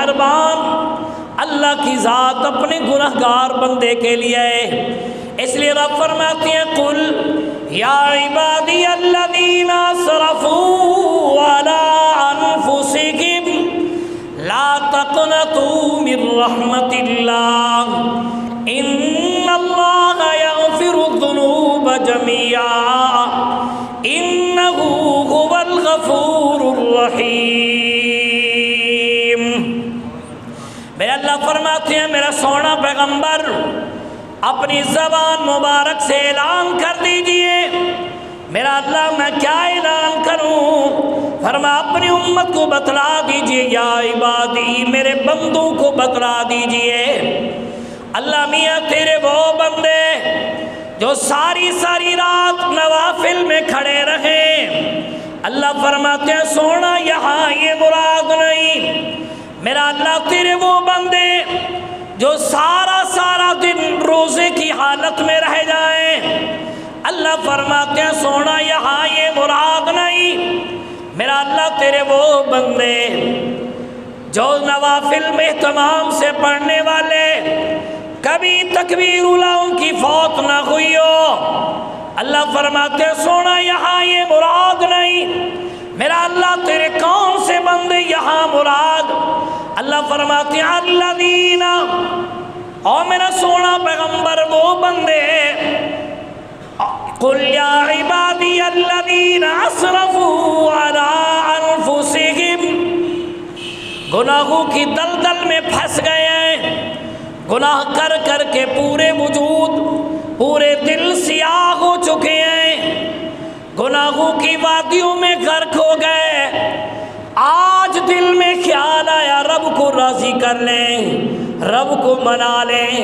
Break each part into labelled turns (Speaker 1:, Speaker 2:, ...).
Speaker 1: مہربان اللہ کی ذات اپنے گنہگار بندے کے لیے ہے۔ اس لیے رب فرماتے ہیں قل یا عبادی الذین اسرفوا علی انفسہم لا تقنطوا من رحمت اللہ ان اللہ یغفر الذنوب جميعا انہ هو الغفور الرحیم۔ میرے اللہ فرماتے ہیں میرا سونا پیغمبر اپنی زبان مبارک سے اعلان کر دیجئے۔ میرا اللہ میں کیا اعلان کروں؟ فرما اپنی امت کو بتلا دیجئے، یا عبادی میرے بندوں کو بتلا دیجئے۔ اللہ میاں تیرے وہ بندے جو ساری رات نوافل میں کھڑے رہے، اللہ فرماتے ہیں سونا یہاں یہ مراد نہیں، میرا اللہ تیرے وہ بندے جو سارا دن روزے کی حالت میں رہ جائیں، اللہ فرماتے ہیں سونا یہاں یہ مراد نہیں، میرا اللہ تیرے وہ بندے جو نوافل میں اہتمام سے پڑھنے والے، کبھی تکبیر اولیٰ ان کی فوت نہ ہوئی ہو، اللہ فرماتے ہیں سونا یہاں یہ مراد نہیں، میرا اللہ تیرے کون سے بندے یہاں مراد؟ اللہ فرماتے ہیں الذین، اور میرا سونا پیغمبر وہ بندے قل یا عبادی الذین اسرفوا علی انفسہم، گناہوں کی دلدل میں پھنس گئے ہیں، گناہ کر کے پورے وجود پورے دل سیاہ ہو چکے ہیں، گناہوں کی وادیوں میں غرق ہو گئے، آج دل میں خیال آیا رب کو راضی کر لیں، رب کو منا لیں۔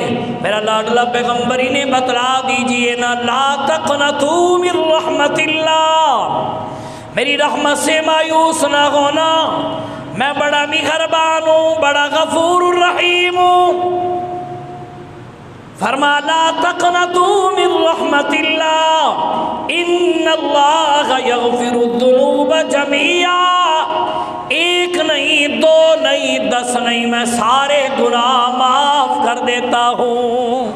Speaker 1: میرا لاڈلا پیغمبر انہیں بتلا دیجئے نا، لا تقنطوا من رحمت اللہ، میری رحمت سے مایوس نہ ہونا، میں بڑا مہربان ہوں، بڑا غفور الرحیم ہوں۔ فرما لا تقنطوا من رحمت اللہ ان اللہ یغفر الذنوب جميعا، ایک نہیں، دو نہیں، 10 نہیں، میں سارے گناہ معاف کر دیتا ہوں۔